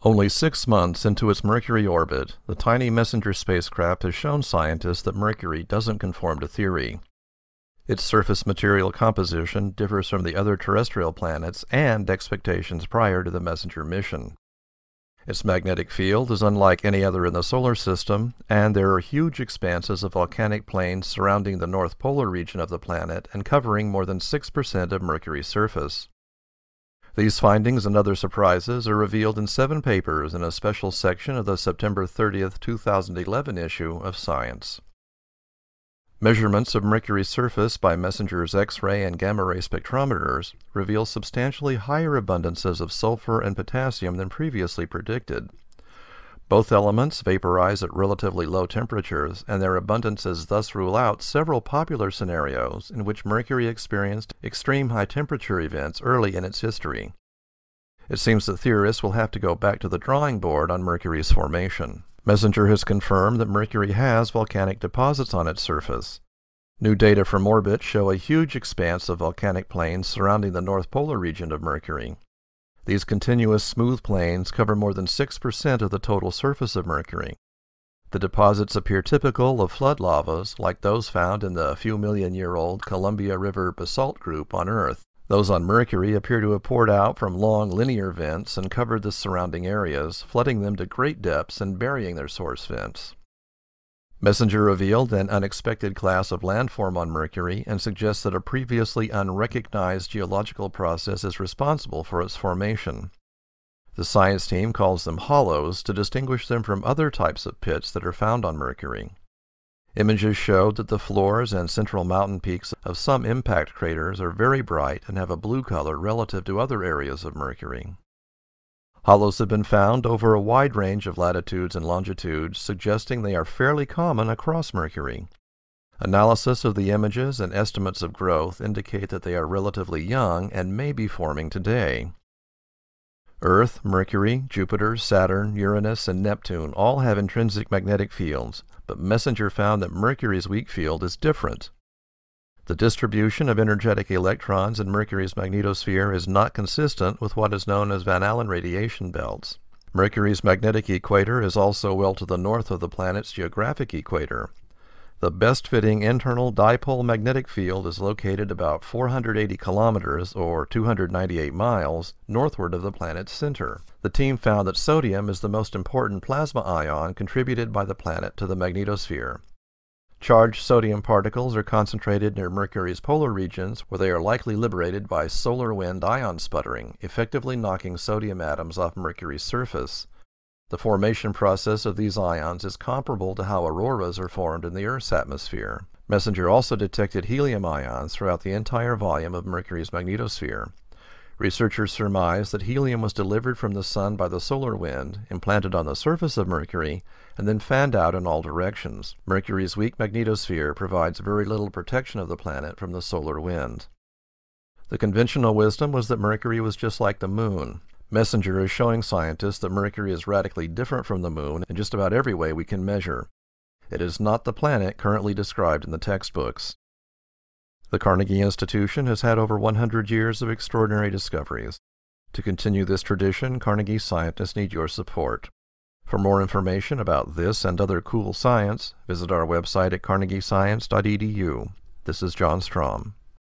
Only 6 months into its Mercury orbit, the tiny messenger spacecraft has shown scientists that Mercury doesn't conform to theory. Its surface material composition differs from the other terrestrial planets and expectations prior to the messenger mission. Its magnetic field is unlike any other in the solar system, and there are huge expanses of volcanic plains surrounding the north polar region of the planet and covering more than 6% of Mercury's surface. These findings and other surprises are revealed in 7 papers in a special section of the September 30, 2011 issue of Science. Measurements of Mercury's surface by Messenger's X-ray and gamma-ray spectrometers reveal substantially higher abundances of sulfur and potassium than previously predicted. Both elements vaporize at relatively low temperatures, and their abundances thus rule out several popular scenarios in which Mercury experienced extreme high-temperature events early in its history. It seems that theorists will have to go back to the drawing board on Mercury's formation. Messenger has confirmed that Mercury has volcanic deposits on its surface. New data from orbit show a huge expanse of volcanic plains surrounding the north polar region of Mercury. These continuous smooth plains cover more than 6% of the total surface of Mercury. The deposits appear typical of flood lavas like those found in the few million-year-old Columbia River basalt group on Earth. Those on Mercury appear to have poured out from long linear vents and covered the surrounding areas, flooding them to great depths and burying their source vents. Messenger revealed an unexpected class of landform on Mercury and suggests that a previously unrecognized geological process is responsible for its formation. The science team calls them hollows to distinguish them from other types of pits that are found on Mercury. Images showed that the floors and central mountain peaks of some impact craters are very bright and have a blue color relative to other areas of Mercury. Hollows have been found over a wide range of latitudes and longitudes, suggesting they are fairly common across Mercury. Analysis of the images and estimates of growth indicate that they are relatively young and may be forming today. Earth, Mercury, Jupiter, Saturn, Uranus, and Neptune all have intrinsic magnetic fields, but Messenger found that Mercury's weak field is different. The distribution of energetic electrons in Mercury's magnetosphere is not consistent with what is known as Van Allen radiation belts. Mercury's magnetic equator is also well to the north of the planet's geographic equator. The best-fitting internal dipole magnetic field is located about 480 kilometers, or 298 miles, northward of the planet's center. The team found that sodium is the most important plasma ion contributed by the planet to the magnetosphere. Charged sodium particles are concentrated near Mercury's polar regions, where they are likely liberated by solar wind ion sputtering, effectively knocking sodium atoms off Mercury's surface. The formation process of these ions is comparable to how auroras are formed in the Earth's atmosphere. Messenger also detected helium ions throughout the entire volume of Mercury's magnetosphere. Researchers surmise that helium was delivered from the Sun by the solar wind, implanted on the surface of Mercury, and then fanned out in all directions. Mercury's weak magnetosphere provides very little protection of the planet from the solar wind. The conventional wisdom was that Mercury was just like the Moon. Messenger is showing scientists that Mercury is radically different from the Moon in just about every way we can measure. It is not the planet currently described in the textbooks. The Carnegie Institution has had over 100 years of extraordinary discoveries. To continue this tradition, Carnegie scientists need your support. For more information about this and other cool science, visit our website at carnegiescience.edu. This is John Strom.